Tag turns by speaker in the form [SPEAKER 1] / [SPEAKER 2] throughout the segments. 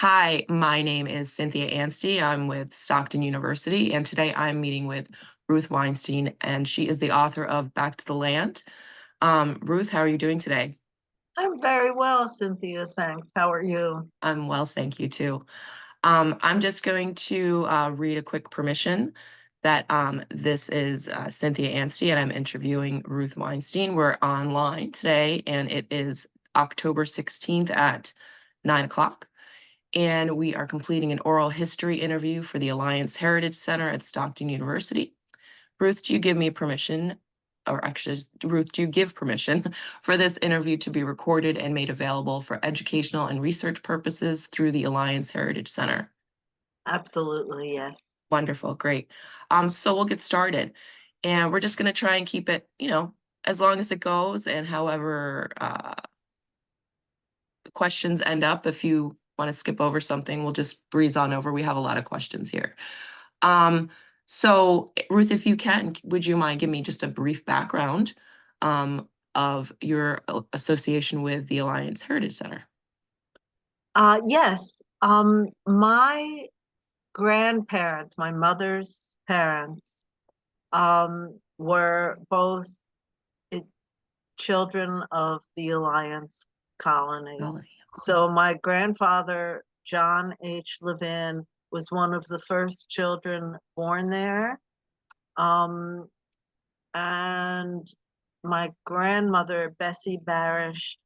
[SPEAKER 1] Hi, my name is Cynthia Anstey. I'm with Stockton University, and today I'm meeting with Ruth Weinstein, and she is the author of Back to the Land. Ruth, how are you doing today?
[SPEAKER 2] I'm very well, Cynthia. Thanks. How are you?
[SPEAKER 1] I'm well, thank you too. I'm just going to read a quick permission that this is Cynthia Anstey, and I'm interviewing Ruth Weinstein. We're online today, and it is October 16th at 9 o'clock. And we are completing an oral history interview for the Alliance Heritage Center at Stockton University. Ruth, do you give me permission, or actually, Ruth, do you give permission for this interview to be recorded and made available for educational and research purposes through the Alliance Heritage Center?
[SPEAKER 2] Absolutely, yes.
[SPEAKER 1] Wonderful, great. So we'll get started, and we're just going to try and keep it, as long as it goes, and however the questions end up. If you want to skip over something, we'll just breeze on over. We have a lot of questions here. Um, so, Ruth, if you can, would you mind giving me just a brief background of your association with the Alliance Heritage Center?
[SPEAKER 2] Yes. My grandparents, my mother's parents, were both i- children of the Alliance colony.
[SPEAKER 1] Melanie.
[SPEAKER 2] So my grandfather, John H. Levin, was one of the first children born there. Um, and my grandmother, Bessie Barish,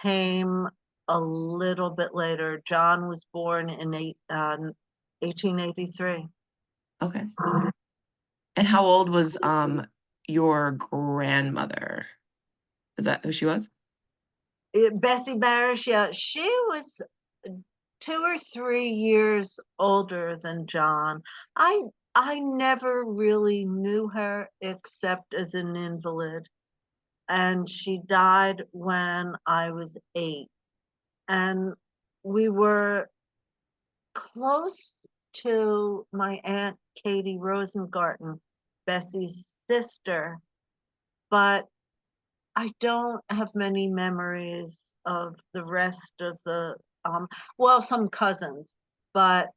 [SPEAKER 2] came a little bit later. John was born in 1883.
[SPEAKER 1] Okay. And how old was your grandmother? Is that who she was?
[SPEAKER 2] Bessie Barish, yeah, she was 2 or 3 years older than John. I I never really knew her except as an invalid, and she died when I was 8. And we were close to my aunt Katie Rosengarten, Bessie's sister, but I don't have many memories of the rest of the well, some cousins, but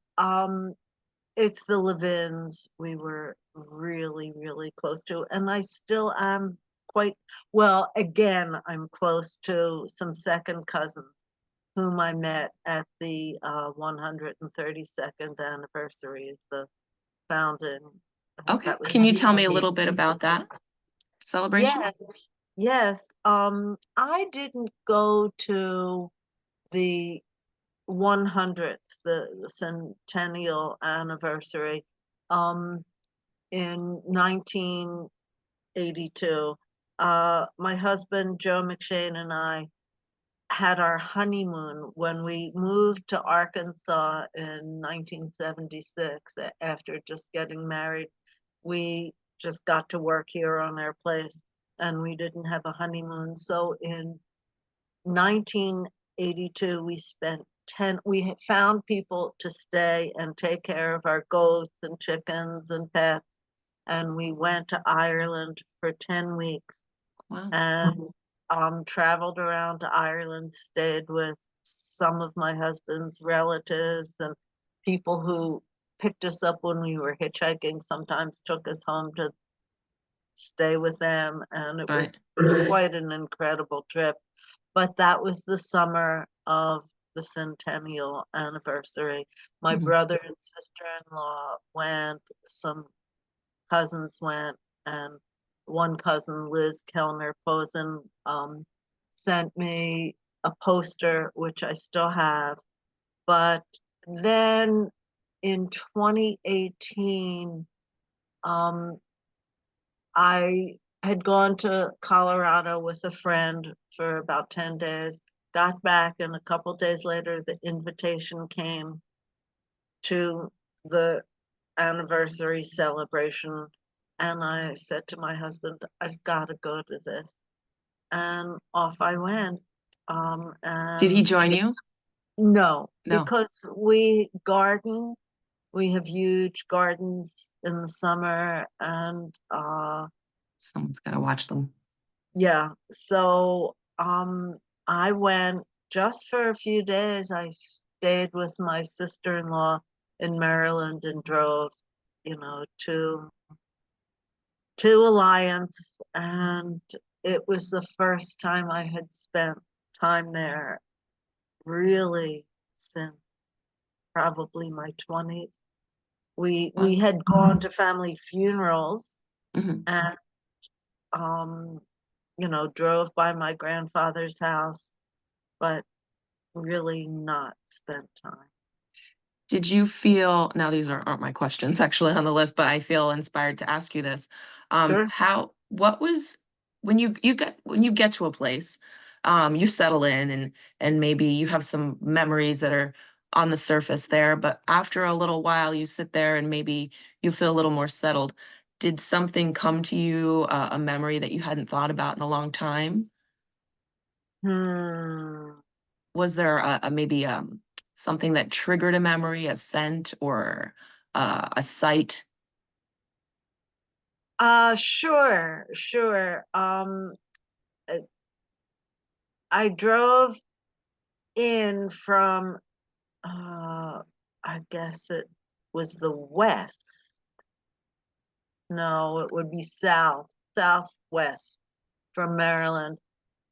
[SPEAKER 2] it's the Levins we were really, really close to, and I still am quite well. Again, I'm close to some second cousins whom I met at the 132nd anniversary of the founding.
[SPEAKER 1] Okay.
[SPEAKER 2] That was
[SPEAKER 1] Can you tell me a little bit
[SPEAKER 2] 18.
[SPEAKER 1] about that celebration?
[SPEAKER 2] Yes, yes. I didn't go to the 100th, the centennial anniversary, um, in 1982. My husband, Joe McShane, and I had our honeymoon when we moved to Arkansas in 1976 after just getting married. We just got to work here on our place and we didn't have a honeymoon. So in 1982, we had found people to stay and take care of our goats and chickens and pets. And we went to Ireland for 10 weeks
[SPEAKER 1] Wow.
[SPEAKER 2] and traveled around to Ireland, stayed with some of my husband's relatives and people who picked us up when we were hitchhiking, sometimes took us home to stay with them. And it was
[SPEAKER 1] Right.
[SPEAKER 2] quite an incredible trip. But that was the summer of the centennial anniversary. My
[SPEAKER 1] Mhm.
[SPEAKER 2] brother and sister-in-law went, some cousins went, and one cousin, Liz Kellner Posen, sent me a poster, which I still have. But then in 2018, um, I had gone to Colorado with a friend for about 10 days, got back, and a couple days later, the invitation came to the anniversary celebration. And I said to my husband, I've got to go to this. And off I went.
[SPEAKER 1] Did he
[SPEAKER 2] And
[SPEAKER 1] join you?
[SPEAKER 2] no,
[SPEAKER 1] No.
[SPEAKER 2] because we garden, we have huge gardens in the summer. And
[SPEAKER 1] Someone's got to watch them.
[SPEAKER 2] yeah, so I went just for a few days. I stayed with my sister-in-law in Maryland and drove, to Alliance, and it was the first time I had spent time there really since probably my 20s. We
[SPEAKER 1] Wow.
[SPEAKER 2] had gone to family funerals
[SPEAKER 1] Mhm.
[SPEAKER 2] and um, drove by my grandfather's house, but really not spent time.
[SPEAKER 1] Did you feel, now these aren't my questions actually on the list, but I feel inspired to ask you this.
[SPEAKER 2] Sure.
[SPEAKER 1] What was, when you get to a place, you settle in and maybe you have some memories that are on the surface there, but after a little while you sit there and maybe you feel a little more settled. Did something come to you, a memory that you hadn't thought about in a long time?
[SPEAKER 2] Hmm.
[SPEAKER 1] Was there a maybe, something that triggered a memory, a scent or, a sight?
[SPEAKER 2] Sure, sure. Uh, I drove in from, I guess it was the west. No, it would be southwest from Maryland.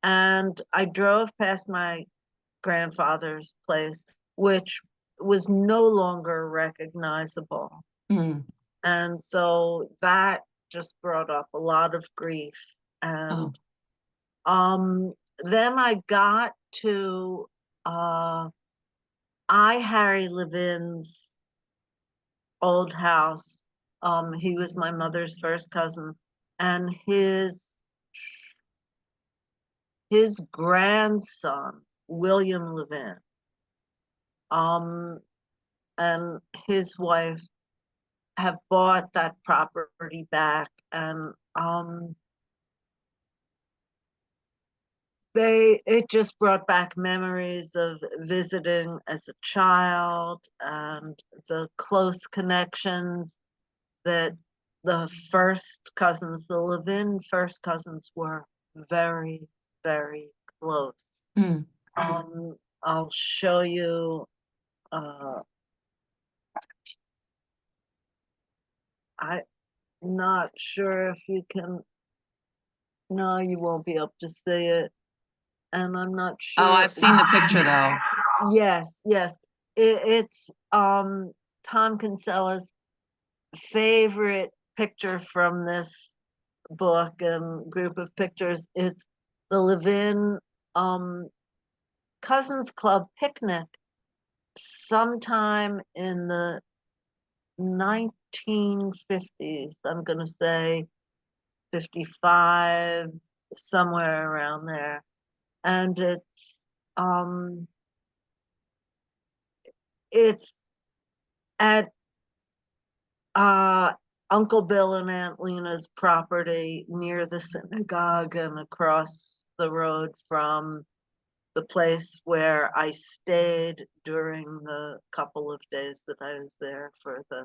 [SPEAKER 2] And I drove past my grandfather's place, which was no longer recognizable.
[SPEAKER 1] Mm.
[SPEAKER 2] And so that just brought up a lot of grief.
[SPEAKER 1] Oh,
[SPEAKER 2] And then I got to Harry Levin's old house. He was my mother's first cousin, and his grandson, William Levin, um, and his wife have bought that property back, and it just brought back memories of visiting as a child and the close connections that the first cousins, the Levin first cousins, were very, very close.
[SPEAKER 1] mm.
[SPEAKER 2] I'll show you. Uh, I'm not sure if you can. No, you won't be able to see it, and I'm not
[SPEAKER 1] Oh,
[SPEAKER 2] sure.
[SPEAKER 1] I've seen the picture though.
[SPEAKER 2] Yes, yes. It's Tom Kinsella's favorite picture from this book and group of pictures. It's the Levin um, Cousins Club picnic sometime in the 1950s. I'm going to say 55, somewhere around there. And um, it's at uh, Uncle Bill and Aunt Lena's property near the synagogue and across the road from the place where I stayed during the couple of days that I was there for the.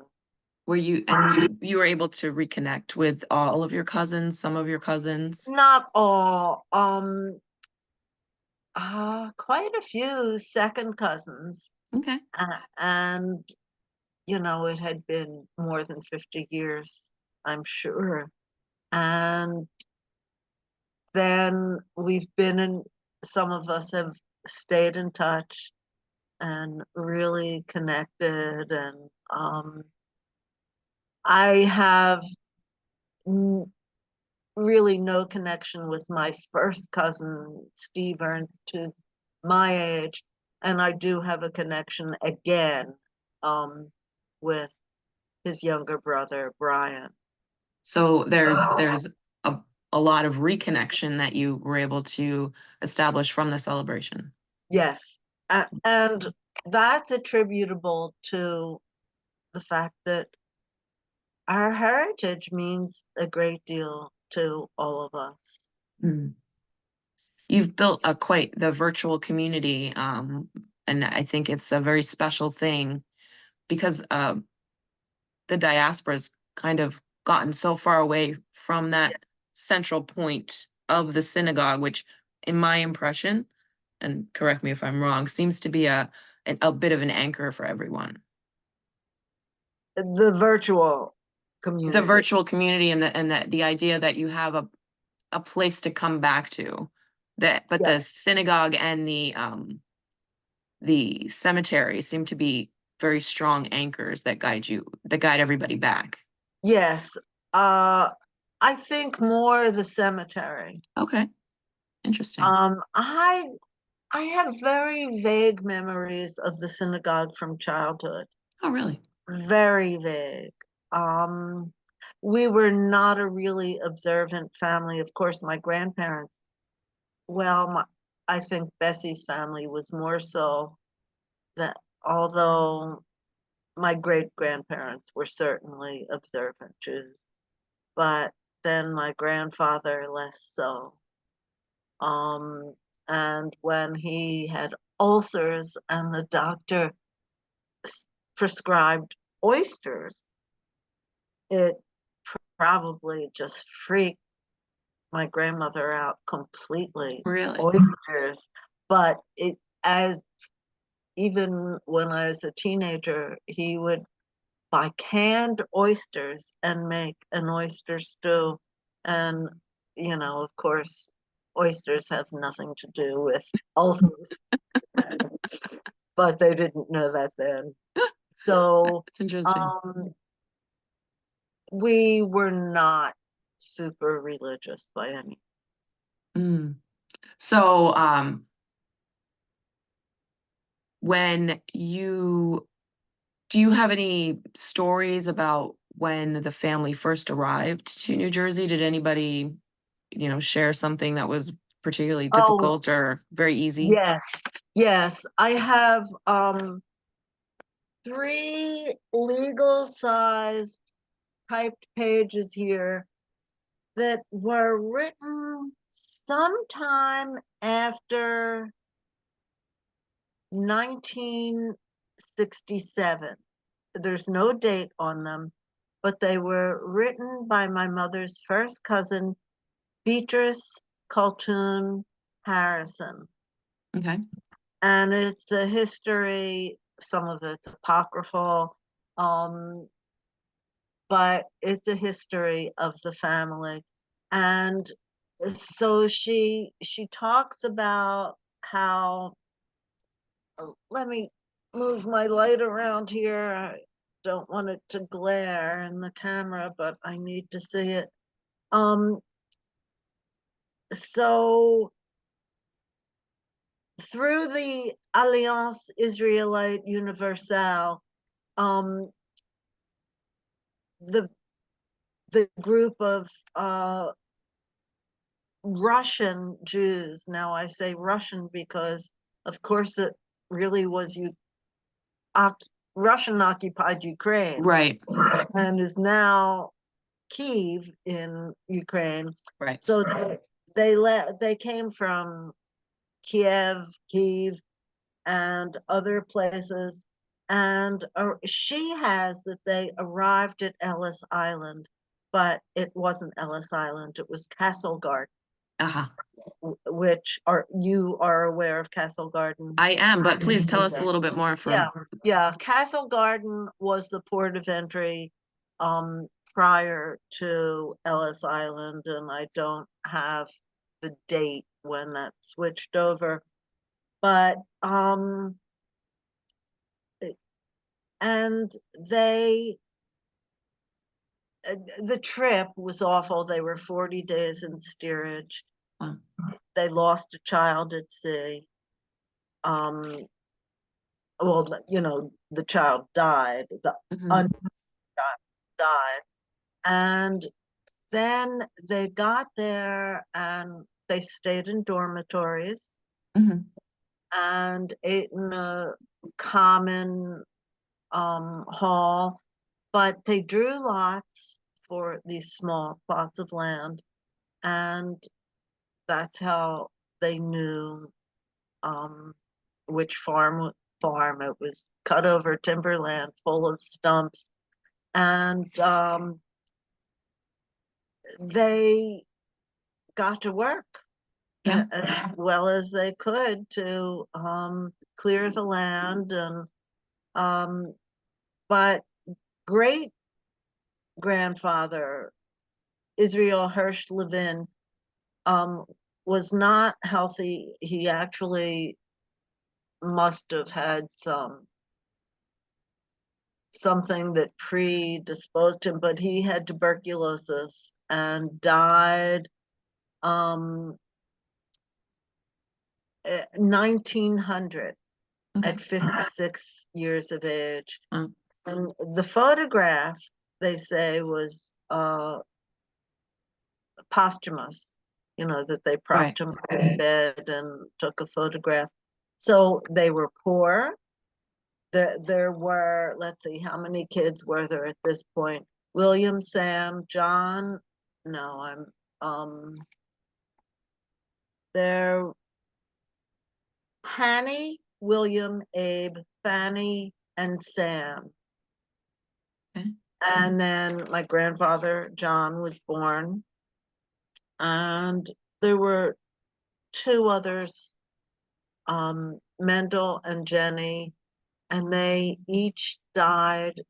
[SPEAKER 1] Were you, and you were able to reconnect with all of your cousins, some of your cousins?
[SPEAKER 2] Not all, quite a few second cousins,
[SPEAKER 1] Okay.
[SPEAKER 2] and it had been more than 50 years, I'm sure. And then some of us have stayed in touch and really connected. And I have really no connection with my first cousin, Steve Ernst, who's my age. And I do have a connection again with his younger brother, Brian.
[SPEAKER 1] So there's a a lot of reconnection that you were able to establish from the celebration.
[SPEAKER 2] Yes. And that's attributable to the fact that our heritage means a great deal to all of us.
[SPEAKER 1] Mm. You've built a quite the virtual community, and I think it's a very special thing because the diaspora's kind of gotten so far away from that
[SPEAKER 2] Yes.
[SPEAKER 1] central point of the synagogue, which, in my impression, and correct me if I'm wrong, seems to be a bit of an anchor for everyone.
[SPEAKER 2] The virtual
[SPEAKER 1] The
[SPEAKER 2] community.
[SPEAKER 1] virtual community and the idea that you have a place to come back to. But the
[SPEAKER 2] Yes.
[SPEAKER 1] synagogue and the cemetery seem to be very strong anchors that guide everybody back.
[SPEAKER 2] Yes. I think more the cemetery.
[SPEAKER 1] Okay, interesting.
[SPEAKER 2] I have very vague memories of the synagogue from childhood.
[SPEAKER 1] Oh, really?
[SPEAKER 2] Very vague. Um, we were not a really observant family. Of course, my grandparents, well, I think Bessie's family was more so that, although my great grandparents were certainly observant Jews, but then my grandfather less so. Um, and when he had ulcers and the doctor prescribed oysters, it probably just freaked my grandmother out completely.
[SPEAKER 1] Really?
[SPEAKER 2] Oysters. But as even when I was a teenager, he would buy canned oysters and make an oyster stew. And, of course, oysters have nothing to do with ulcers, but they didn't know that then. So
[SPEAKER 1] It's interesting.
[SPEAKER 2] um, we were not super religious by any.
[SPEAKER 1] Mm. So, when do you have any stories about when the family first arrived to New Jersey? Did anybody, share something that was particularly
[SPEAKER 2] Oh,
[SPEAKER 1] difficult or very easy?
[SPEAKER 2] yes, yes. I have 3 legal sized typed pages here that were written sometime after 1967. There's no date on them, but they were written by my mother's first cousin, Beatrice Coltoun Harrison.
[SPEAKER 1] Okay.
[SPEAKER 2] And it's a history, some of it's apocryphal, um, but it's a history of the family. And so she talks about how, let me move my light around here. I don't want it to glare in the camera, but I need to see it. Um, so through the Alliance Israélite Universelle, um, the group of Russian Jews. Now I say Russian because, of course, it really was Russian occupied Ukraine
[SPEAKER 1] Right.
[SPEAKER 2] and is now Kiev in Ukraine.
[SPEAKER 1] Right.
[SPEAKER 2] So they came from Kiev, and other places. And she has that they arrived at Ellis Island, but it wasn't Ellis Island, it was Castle Garden,
[SPEAKER 1] Uh-huh.
[SPEAKER 2] which you are aware of Castle Garden.
[SPEAKER 1] I am, but please tell us a little bit more
[SPEAKER 2] Yeah,
[SPEAKER 1] for.
[SPEAKER 2] yeah. Castle Garden was the port of entry prior to Ellis Island, and I don't have the date when that switched over. But and the trip was awful. They were 40 days in steerage.
[SPEAKER 1] Wow.
[SPEAKER 2] They lost a child at sea. Um, well, the child died. The
[SPEAKER 1] Mhm.
[SPEAKER 2] unchild died, and then they got there and they stayed in dormitories
[SPEAKER 1] Mhm.
[SPEAKER 2] and ate in a common hall, but they drew lots for these small plots of land, and that's how they knew which farm it was. Cut over timberland full of stumps, and they got to work
[SPEAKER 1] Yeah.
[SPEAKER 2] as well as they could to clear the land, and but great grandfather Israel Hirsch Levin um, was not healthy. He actually must have had something that predisposed him, but he had tuberculosis and died 1900
[SPEAKER 1] Okay.
[SPEAKER 2] at 56 years of age.
[SPEAKER 1] Mm.
[SPEAKER 2] And the photograph, they say, was posthumous, that they
[SPEAKER 1] Right.
[SPEAKER 2] propped him in bed and took a photograph. So they were poor. There were, let's see, how many kids were there at this point? William, Sam, John. No, there, Hanny, William, Abe, Fanny, and Sam.
[SPEAKER 1] Okay.
[SPEAKER 2] And then my grandfather, John, was born. And there were two others, Mendel and Jenny, and they each died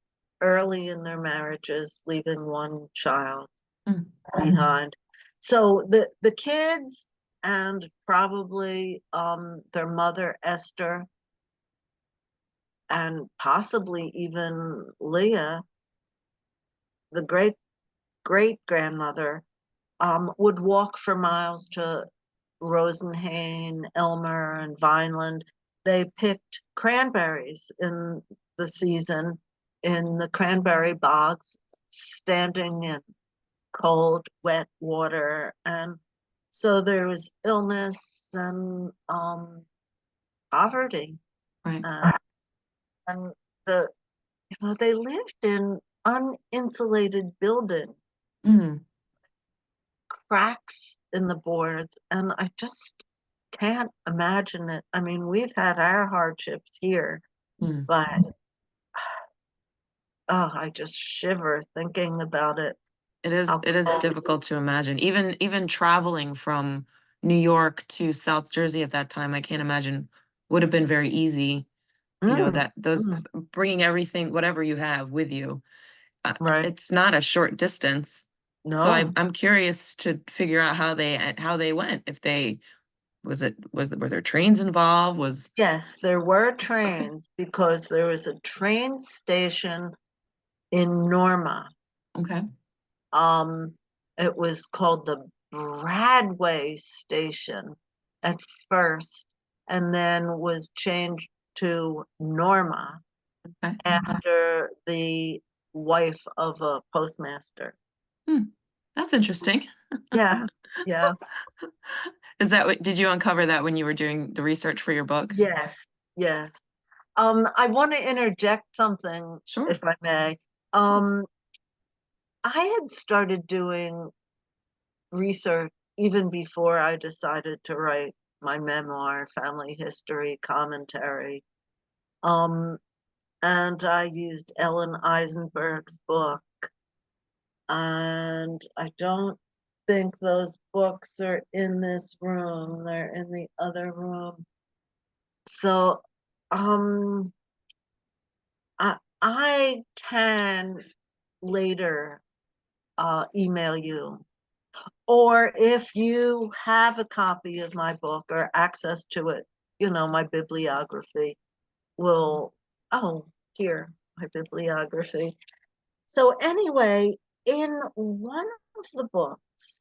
[SPEAKER 2] early in their marriages, leaving one child
[SPEAKER 1] Mm.
[SPEAKER 2] behind. So the kids and probably their mother Esther and possibly even Leah, the great grandmother, would walk for miles to Rosenhain, Elmer, and Vineland. They picked cranberries in the season in the cranberry bogs, standing in cold, wet water. And so there was illness and poverty.
[SPEAKER 1] Right.
[SPEAKER 2] Uh, and they lived in uninsulated buildings,
[SPEAKER 1] Mm.
[SPEAKER 2] cracks in the boards, and I just can't imagine it. I mean, we've had our hardships here,
[SPEAKER 1] Mm.
[SPEAKER 2] but oh, I just shiver thinking about it. How
[SPEAKER 1] It is
[SPEAKER 2] cold.
[SPEAKER 1] difficult to imagine. Even traveling from New York to South Jersey at that time, I can't imagine would have been very easy. You know,
[SPEAKER 2] Mm,
[SPEAKER 1] that those
[SPEAKER 2] mm,
[SPEAKER 1] bringing everything, whatever you have with you.
[SPEAKER 2] right.
[SPEAKER 1] It's not a short distance. So
[SPEAKER 2] No.
[SPEAKER 1] I'm curious to figure out how they went. If they were there trains involved? Was
[SPEAKER 2] Yes, there were
[SPEAKER 1] okay.
[SPEAKER 2] trains because there was a train station in Norma.
[SPEAKER 1] Okay.
[SPEAKER 2] Um, it was called the Bradway Station at first, and then was changed to Norma
[SPEAKER 1] Okay.
[SPEAKER 2] after the wife of a postmaster.
[SPEAKER 1] Hmm. That's interesting.
[SPEAKER 2] Yeah, yeah,
[SPEAKER 1] Is that what did you uncover that when you were doing the research for your book?
[SPEAKER 2] yes, yes. I want to interject something,
[SPEAKER 1] Sure.
[SPEAKER 2] if I may.
[SPEAKER 1] Please.
[SPEAKER 2] I had started doing research even before I decided to write my memoir, family history commentary. Um, and I used Ellen Eisenberg's book. And I don't think those books are in this room, they're in the other room. So um, I can later email you. Or if you have a copy of my book or access to it, my bibliography will, oh, here, my bibliography. So anyway, in one of the books,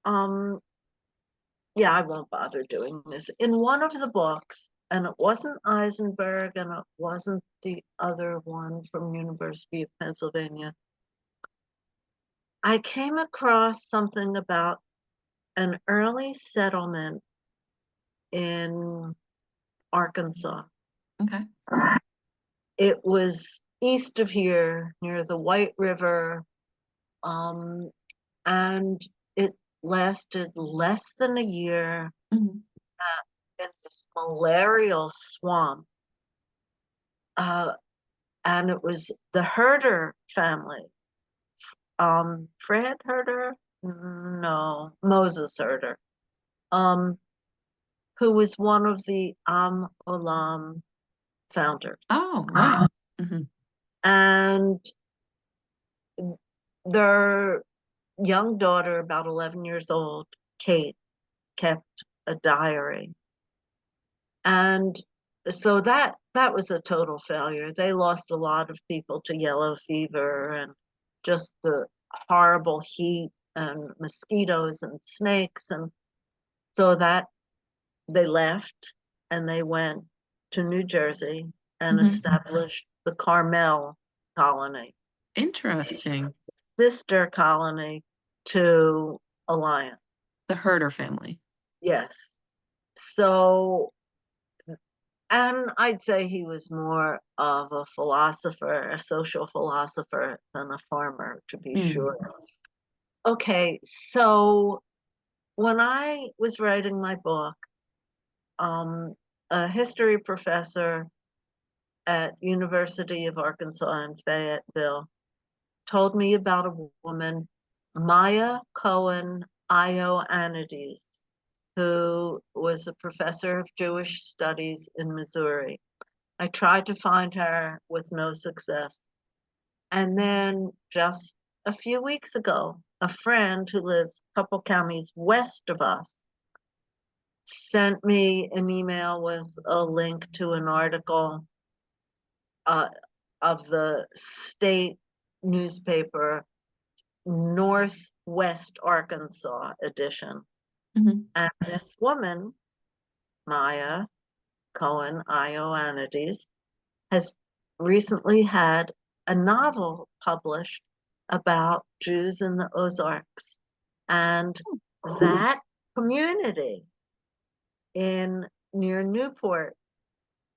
[SPEAKER 2] um, yeah, I won't bother doing this. In one of the books, and it wasn't Eisenberg and it wasn't the other one from University of Pennsylvania, I came across something about an early settlement in Arkansas.
[SPEAKER 1] Okay.
[SPEAKER 2] It was east of here near the White River, um, and it lasted less than a year
[SPEAKER 1] Mhm.
[SPEAKER 2] in this malarial swamp. Uh, and it was the Herder family. Fred Herder? No, Moses Herder. Um, who was one of the Olam founders.
[SPEAKER 1] Oh, right. Hmm.
[SPEAKER 2] And their young daughter, about 11 years old, Kate, kept a diary. And so that was a total failure. They lost a lot of people to yellow fever and just the horrible heat and mosquitoes and snakes. And so that they left and they went to New Jersey and
[SPEAKER 1] Hmm.
[SPEAKER 2] established the Carmel colony,
[SPEAKER 1] Interesting.
[SPEAKER 2] sister colony to Alliance.
[SPEAKER 1] The Herder family.
[SPEAKER 2] Yes. So, and I'd say he was more of a philosopher, a social philosopher than a farmer, to be
[SPEAKER 1] Mm.
[SPEAKER 2] sure. Okay, so when I was writing my book, um, a history professor at University of Arkansas in Fayetteville told me about a woman, Maya Cohen Ioannidis, who was a professor of Jewish studies in Missouri. I tried to find her with no success. And then just a few weeks ago, a friend who lives a couple counties west of us sent me an email with a link to an article uh, of the state newspaper Northwest Arkansas edition.
[SPEAKER 1] Hmm.
[SPEAKER 2] And this woman, Maya Cohen Ioannidis, has recently had a novel published about Jews in the Ozarks and that community in near Newport.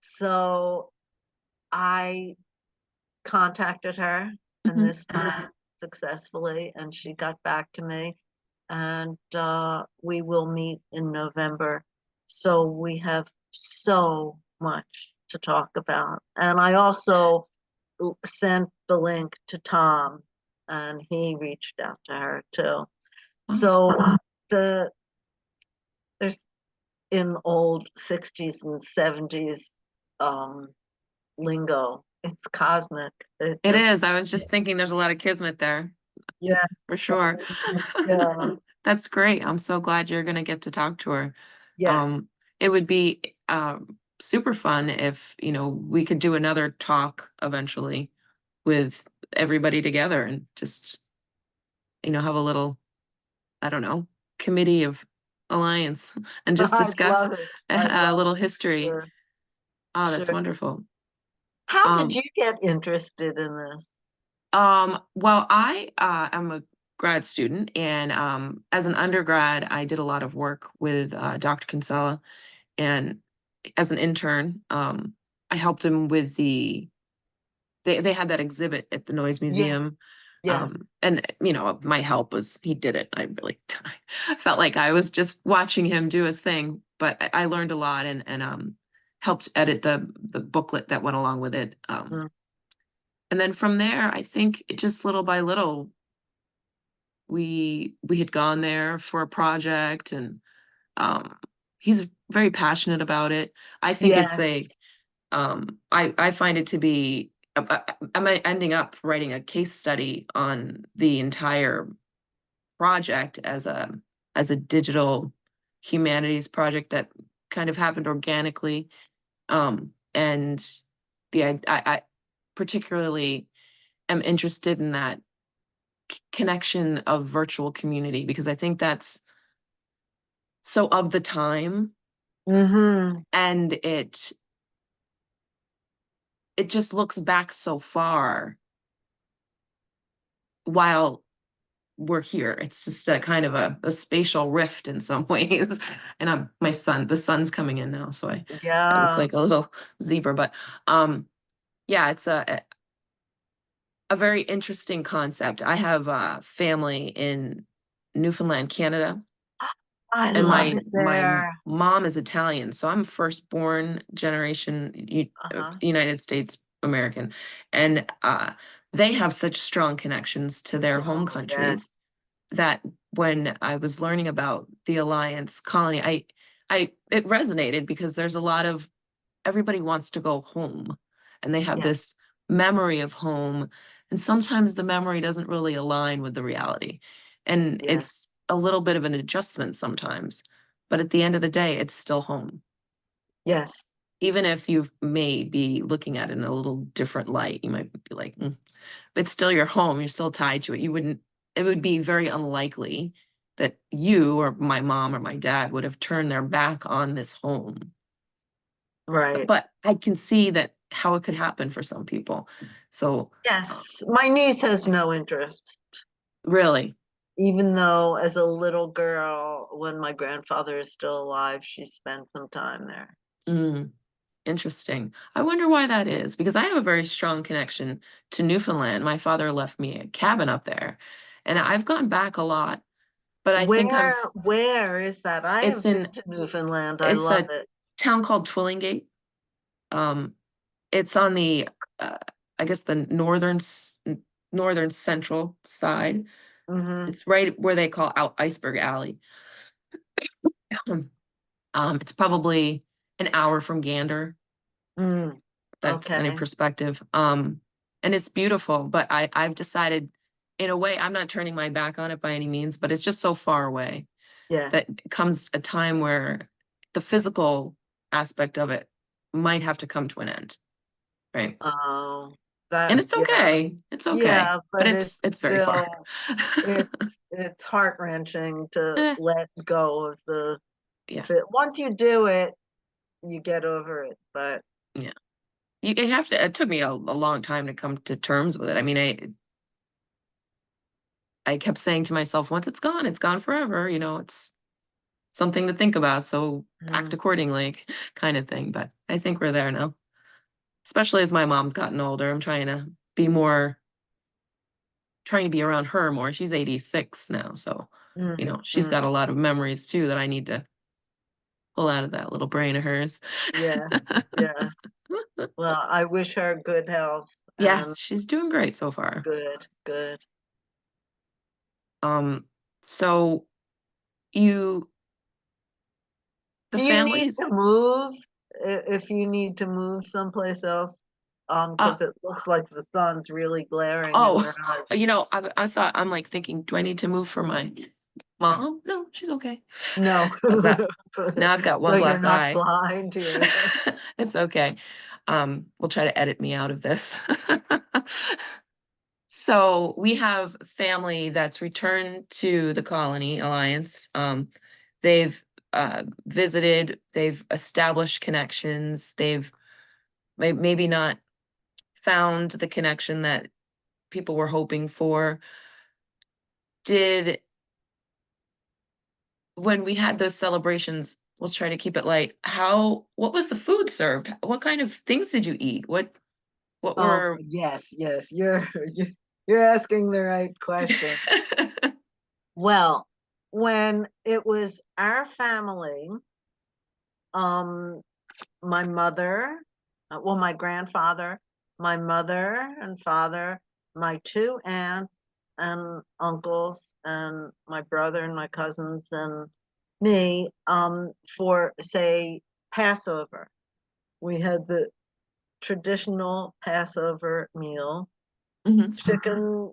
[SPEAKER 2] So I contacted her, and
[SPEAKER 1] Hmm.
[SPEAKER 2] this time successfully, and she got back to me. And we will meet in November. So we have so much to talk about. And I also sent the link to Tom, and he reached out to her too.
[SPEAKER 1] Wow.
[SPEAKER 2] So the there's in old 60s and 70s um, lingo. It's cosmic. It
[SPEAKER 1] It
[SPEAKER 2] just,
[SPEAKER 1] is. I was just thinking there's a lot of kismet there,
[SPEAKER 2] yeah,
[SPEAKER 1] for sure.
[SPEAKER 2] yeah,
[SPEAKER 1] That's great. I'm so glad you're going to get to talk to her.
[SPEAKER 2] yes.
[SPEAKER 1] It would be super fun if, we could do another talk eventually with everybody together and just, have a little, I don't know, committee of alliance and just
[SPEAKER 2] I'd
[SPEAKER 1] discuss
[SPEAKER 2] love it. I'd
[SPEAKER 1] a
[SPEAKER 2] love
[SPEAKER 1] little
[SPEAKER 2] it.
[SPEAKER 1] history.
[SPEAKER 2] Sure,
[SPEAKER 1] Oh, that's
[SPEAKER 2] sure.
[SPEAKER 1] wonderful.
[SPEAKER 2] How did
[SPEAKER 1] Um,
[SPEAKER 2] you get interested in this?
[SPEAKER 1] well, I am a grad student, and as an undergrad, I did a lot of work with Dr. Kinsella, and as an intern, I helped him with they had that exhibit at the Noise
[SPEAKER 2] Yeah,
[SPEAKER 1] Museum.
[SPEAKER 2] yes.
[SPEAKER 1] And my help was he did it. I really I felt like I was just watching him do his thing, but I learned a lot and helped edit the booklet that went along with it.
[SPEAKER 2] Mm.
[SPEAKER 1] And then from there, I think it just little by little, we had gone there for a project, and um, he's very passionate about it. I think it's
[SPEAKER 2] Yes.
[SPEAKER 1] a I find it to be I'm ending up writing a case study on the entire project as a digital humanities project that kind of happened organically. And I particularly am interested in that connection of virtual community, because I think that's so of the time,
[SPEAKER 2] Mm-hmm.
[SPEAKER 1] and it just looks back so far while we're here. It's just a kind of a spatial rift in some ways. And the sun's coming in now, so I look
[SPEAKER 2] Yeah.
[SPEAKER 1] like a little zebra. But yeah, it's a very interesting concept. I have family in Newfoundland, Canada,
[SPEAKER 2] I
[SPEAKER 1] and
[SPEAKER 2] love
[SPEAKER 1] my
[SPEAKER 2] it
[SPEAKER 1] my
[SPEAKER 2] there.
[SPEAKER 1] mom is Italian, so I'm firstborn generation
[SPEAKER 2] Uh-huh.
[SPEAKER 1] United States American, and they have such strong connections to their home
[SPEAKER 2] Oh, yes.
[SPEAKER 1] countries that when I was learning about the Alliance colony, it resonated because there's a lot of everybody wants to go home, and they have
[SPEAKER 2] Yes,
[SPEAKER 1] this memory of home, and sometimes the memory doesn't really align with the reality, and
[SPEAKER 2] yes,
[SPEAKER 1] it's a little bit of an adjustment sometimes, but at the end of the day, it's still home.
[SPEAKER 2] yes,
[SPEAKER 1] Even if you may be looking at it in a little different light, you might be like, "Mm," but it's still your home, you're still tied to it. You wouldn't It would be very unlikely that you or my mom or my dad would have turned their back on this home.
[SPEAKER 2] right.
[SPEAKER 1] But I can see that how it could happen for some people. So, uh,
[SPEAKER 2] Yes, my niece has no interest,
[SPEAKER 1] really,
[SPEAKER 2] even though as a little girl, when my grandfather is still alive, she spent some time there.
[SPEAKER 1] mm, interesting. I wonder why that is, because I have a very strong connection to Newfoundland. My father left me a cabin up there, and I've gone back a lot, but I think
[SPEAKER 2] Where is that? I
[SPEAKER 1] it's
[SPEAKER 2] have been
[SPEAKER 1] in
[SPEAKER 2] to Newfoundland. I
[SPEAKER 1] it's
[SPEAKER 2] love
[SPEAKER 1] a
[SPEAKER 2] it.
[SPEAKER 1] town called Twillingate. Um, it's on the, uh, I guess the northern central side.
[SPEAKER 2] Hmm.
[SPEAKER 1] It's right where they call out Iceberg Alley. It's probably an hour from Gander.
[SPEAKER 2] Mm,
[SPEAKER 1] That's any
[SPEAKER 2] okay.
[SPEAKER 1] perspective. And it's beautiful, but I've decided, in a way, I'm not turning my back on it by any means, but it's just so far away
[SPEAKER 2] Yes.
[SPEAKER 1] that comes a time where the physical aspect of it might have to come to an end, right?
[SPEAKER 2] Oh,
[SPEAKER 1] And
[SPEAKER 2] that,
[SPEAKER 1] it's
[SPEAKER 2] yeah.
[SPEAKER 1] okay. It's okay,
[SPEAKER 2] Yeah,
[SPEAKER 1] but
[SPEAKER 2] but it's
[SPEAKER 1] it's very far.
[SPEAKER 2] still, it's it's heart-wrenching to
[SPEAKER 1] Eh,
[SPEAKER 2] let go of the
[SPEAKER 1] yeah,
[SPEAKER 2] once you do it, you get over it. But
[SPEAKER 1] yeah. You have to. It took me a long time to come to terms with it. I mean, I kept saying to myself, once it's gone forever. It's something to think about. So act
[SPEAKER 2] mm,
[SPEAKER 1] accordingly, kind of thing. But I think we're there now, especially as my mom's gotten older. I'm trying to be around her more. She's 86 now. So,
[SPEAKER 2] mm,
[SPEAKER 1] she's got
[SPEAKER 2] mm,
[SPEAKER 1] a lot of memories too that I need to pull out of that little brain of hers.
[SPEAKER 2] yes, yes. Well, I wish her good health and
[SPEAKER 1] Yes, she's doing great so far.
[SPEAKER 2] good, good.
[SPEAKER 1] So you, the
[SPEAKER 2] Do you need
[SPEAKER 1] families,
[SPEAKER 2] to move if you need to move someplace else?
[SPEAKER 1] uh,
[SPEAKER 2] Because it looks like the sun's really glaring in
[SPEAKER 1] oh,
[SPEAKER 2] your eyes.
[SPEAKER 1] I thought, I'm like thinking, do I need to move for my mom? No, she's okay.
[SPEAKER 2] No.
[SPEAKER 1] I've got Now I've got
[SPEAKER 2] So
[SPEAKER 1] one
[SPEAKER 2] you're
[SPEAKER 1] black
[SPEAKER 2] not
[SPEAKER 1] eye.
[SPEAKER 2] blind here.
[SPEAKER 1] It's okay. We'll try to edit me out of this. So we have family that's returned to the Colony Alliance. They've visited, they've established connections, they've maybe not found the connection that people were hoping for. Did When we had those celebrations, we'll try to keep it light. What was the food served? What kind of things did you eat? What
[SPEAKER 2] Oh,
[SPEAKER 1] were
[SPEAKER 2] yes, yes. You're asking the right question. Well, when it was our family, um, my mother, my grandfather, my mother and father, my two aunts and uncles, and my brother and my cousins and me, for say Passover. We had the traditional Passover meal,
[SPEAKER 1] Mhm.
[SPEAKER 2] chicken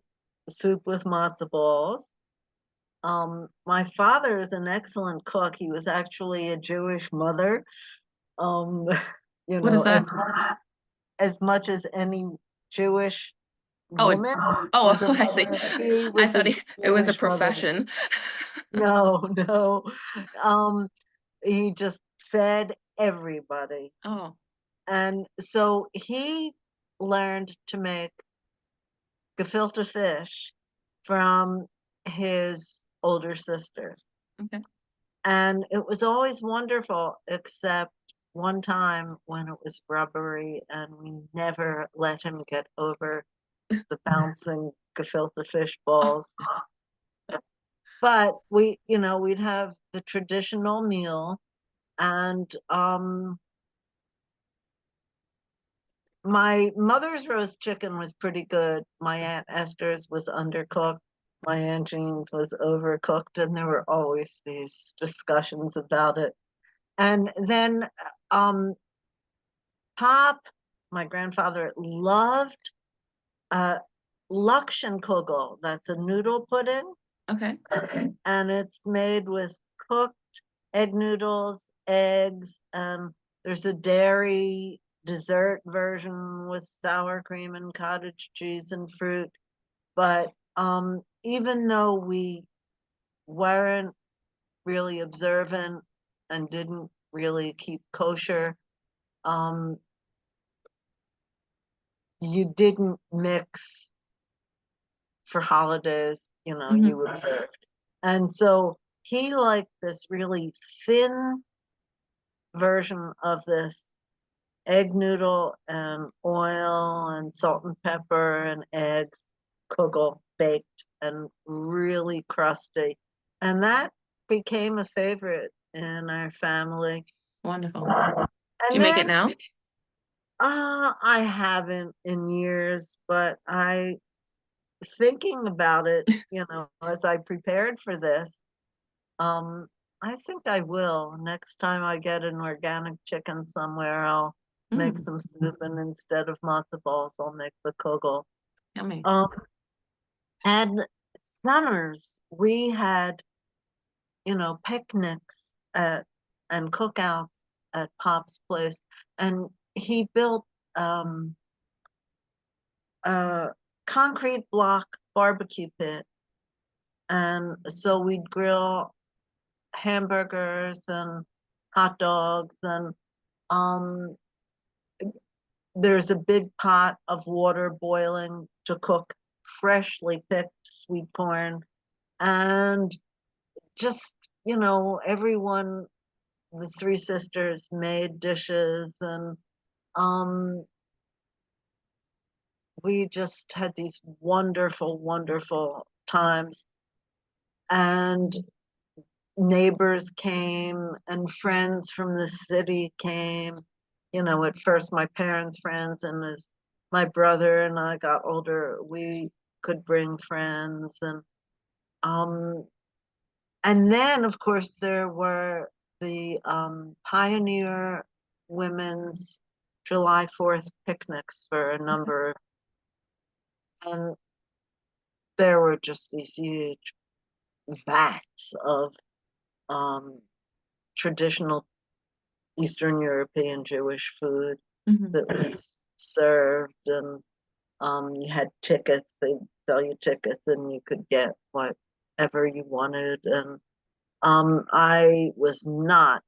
[SPEAKER 2] soup with matzo balls. My father is an excellent cook. He was actually a Jewish mother. Um,
[SPEAKER 1] What is that?
[SPEAKER 2] as much as any Jewish
[SPEAKER 1] Oh,
[SPEAKER 2] woman
[SPEAKER 1] oh,
[SPEAKER 2] was a
[SPEAKER 1] I see.
[SPEAKER 2] mother, he
[SPEAKER 1] I
[SPEAKER 2] was a
[SPEAKER 1] thought it was a
[SPEAKER 2] Jewish mother.
[SPEAKER 1] profession.
[SPEAKER 2] No, no. Um, he just fed everybody.
[SPEAKER 1] Oh,
[SPEAKER 2] And so he learned to make gefilte fish from his older sisters.
[SPEAKER 1] okay.
[SPEAKER 2] And it was always wonderful, except one time when it was rubbery and we never let him get over the bouncing gefilte fish
[SPEAKER 1] Oh,
[SPEAKER 2] balls. But we'd have the traditional meal, and my mother's roast chicken was pretty good. My Aunt Esther's was undercooked. My Aunt Jean's was overcooked, and there were always these discussions about it. And then Pop, my grandfather loved uh, Kugel. That's a noodle pudding.
[SPEAKER 1] Okay.
[SPEAKER 2] And it's made with cooked egg noodles, eggs, and there's a dairy dessert version with sour cream and cottage cheese and fruit. But even though we weren't really observant and didn't really keep kosher, um, you didn't mix for holidays, you observed. And so he liked this really thin version of this egg noodle and oil and salt and pepper and eggs, kugel baked and really crusty. And that became a favorite in our family.
[SPEAKER 1] Wonderful. Do
[SPEAKER 2] And
[SPEAKER 1] you make it
[SPEAKER 2] then
[SPEAKER 1] now?
[SPEAKER 2] I haven't in years, but I thinking about it, as I prepared for this, um, I think I will. Next time I get an organic chicken somewhere, I'll make
[SPEAKER 1] Mm,
[SPEAKER 2] some soup, and instead of matzo balls, I'll make the kugel.
[SPEAKER 1] yummy.
[SPEAKER 2] Um, and summers we had, picnics and cookouts at Pop's place, and he built um, a concrete block barbecue pit, and so we'd grill hamburgers and hot dogs, and um, there's a big pot of water boiling to cook freshly picked sweet corn, and just, everyone, the three sisters made dishes, and um, we just had these wonderful, wonderful times. And neighbors came and friends from the city came. At first my parents' friends, and as my brother and I got older, we could bring friends, um and then of course there were the pioneer women's July 4th picnics for a number of, and there were just these huge vats of um traditional Eastern European Jewish food
[SPEAKER 1] Hmm.
[SPEAKER 2] that was served, and you had tickets. They sell you tickets, and you could get whatever you wanted. And I was not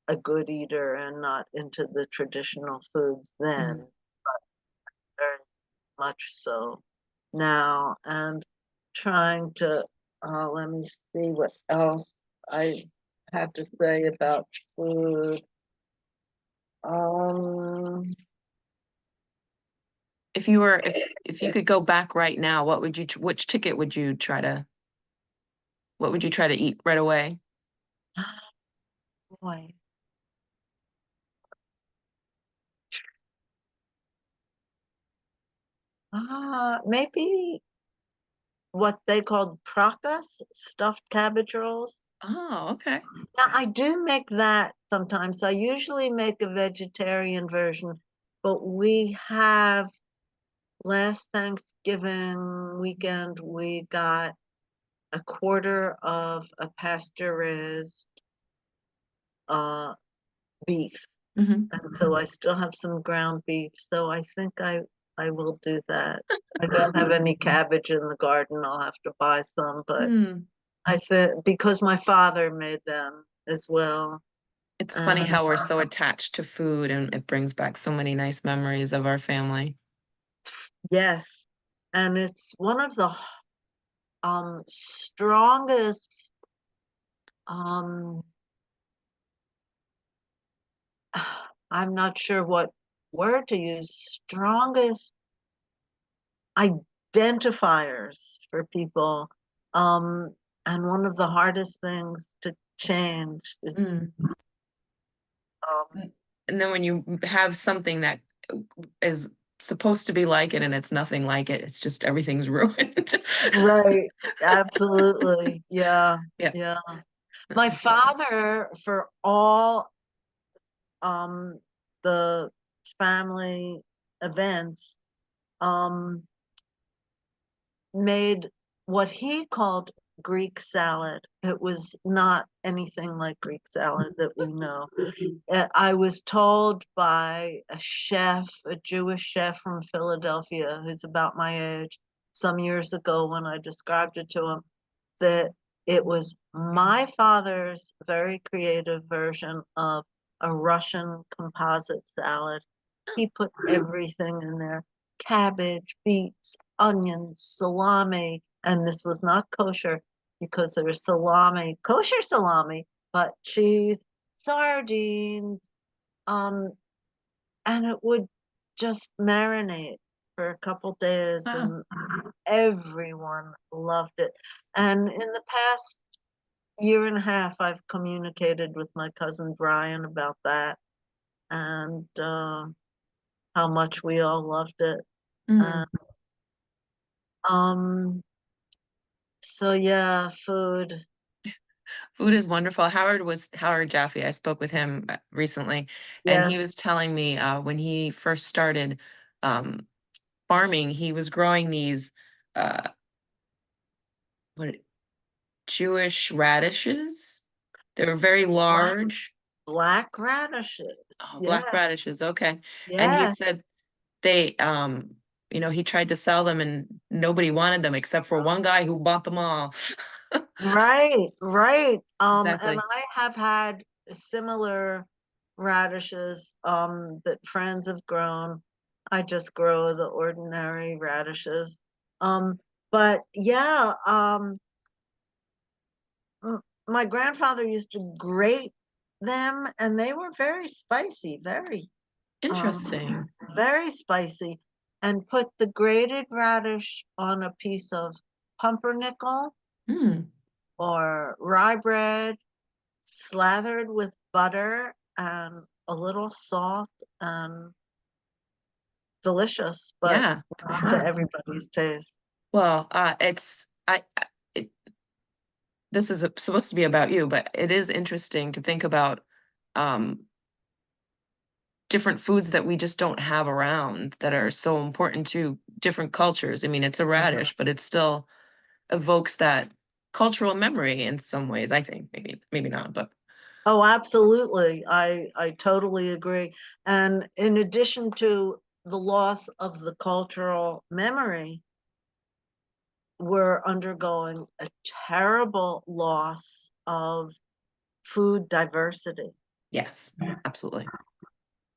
[SPEAKER 2] a good eater and not into the traditional foods then,
[SPEAKER 1] Hmm.
[SPEAKER 2] very much so now. And trying to, let me see what else I have to say about food. Um,
[SPEAKER 1] If you could go back right now, what would you which ticket would you try to what would you try to eat right away?
[SPEAKER 2] boy. Maybe what they called prakas, stuffed cabbage rolls.
[SPEAKER 1] Oh, okay.
[SPEAKER 2] Now, I do make that sometimes. I usually make a vegetarian version, but we have last Thanksgiving weekend, we got a quarter of a pasture-raised uh, beef.
[SPEAKER 1] Hmm.
[SPEAKER 2] And so I still have some ground beef. So I think I will do that. I don't have any cabbage in the garden. I'll have to buy some, but
[SPEAKER 1] Hmm.
[SPEAKER 2] I think because my father made them as well.
[SPEAKER 1] It's funny
[SPEAKER 2] And
[SPEAKER 1] how we're so attached to food and it brings back so many nice memories of our family.
[SPEAKER 2] yes, and it's one of the strongest um I'm not sure what word to use, strongest identifiers for people. Um, and one of the hardest things to change is
[SPEAKER 1] Mm.
[SPEAKER 2] um,
[SPEAKER 1] And then when you have something that is supposed to be like it and it's nothing like it, it's just everything's ruined.
[SPEAKER 2] right, absolutely. Yeah,
[SPEAKER 1] Yeah.
[SPEAKER 2] yeah. My father, for all the family events, um, made what he called Greek salad. It was not anything like Greek salad that we know. I was told by a chef, a Jewish chef from Philadelphia, who's about my age, some years ago when I described it to him, that it was my father's very creative version of a Russian composite salad. He put everything in there: cabbage, beets, onions, salami, and this was not kosher because there was salami, kosher salami, but cheese, sardines, um, and it would just marinate for a couple days,
[SPEAKER 1] Wow.
[SPEAKER 2] and everyone loved it. And in the past year and a half, I've communicated with my cousin Brian about that, and how much we all loved it.
[SPEAKER 1] Mm.
[SPEAKER 2] Uh, um, so yeah, food.
[SPEAKER 1] Food is wonderful. Howard Jaffe. I spoke with him recently, and he
[SPEAKER 2] Yes,
[SPEAKER 1] was telling me when he first started um, farming, he was growing these uh, what Jewish radishes. They were very
[SPEAKER 2] black
[SPEAKER 1] large.
[SPEAKER 2] black radishes.
[SPEAKER 1] Oh, black
[SPEAKER 2] Yes,
[SPEAKER 1] radishes. Okay. And he
[SPEAKER 2] yes.
[SPEAKER 1] said they, he tried to sell them and nobody wanted them except for one guy who bought them all.
[SPEAKER 2] Right, right. And
[SPEAKER 1] Exactly.
[SPEAKER 2] I have had similar radishes that friends have grown. I just grow the ordinary radishes. Um, but yeah, my grandfather used to grate them, and they were very spicy, um,
[SPEAKER 1] Interesting.
[SPEAKER 2] very spicy, and put the grated radish on a piece of pumpernickel
[SPEAKER 1] Hmm.
[SPEAKER 2] or rye bread, slathered with butter and a little salt, and delicious, but
[SPEAKER 1] Yeah, for
[SPEAKER 2] not to
[SPEAKER 1] sure.
[SPEAKER 2] everybody's taste.
[SPEAKER 1] Well, it, this is supposed to be about you, but it is interesting to think about um, different foods that we just don't have around that are so important to different cultures. I mean, it's a
[SPEAKER 2] Mhm.
[SPEAKER 1] radish, but it still evokes that cultural memory in some ways, I think. Maybe not, but
[SPEAKER 2] Oh, absolutely. I totally agree. And in addition to the loss of the cultural memory, we're undergoing a terrible loss of food diversity.
[SPEAKER 1] yes, absolutely.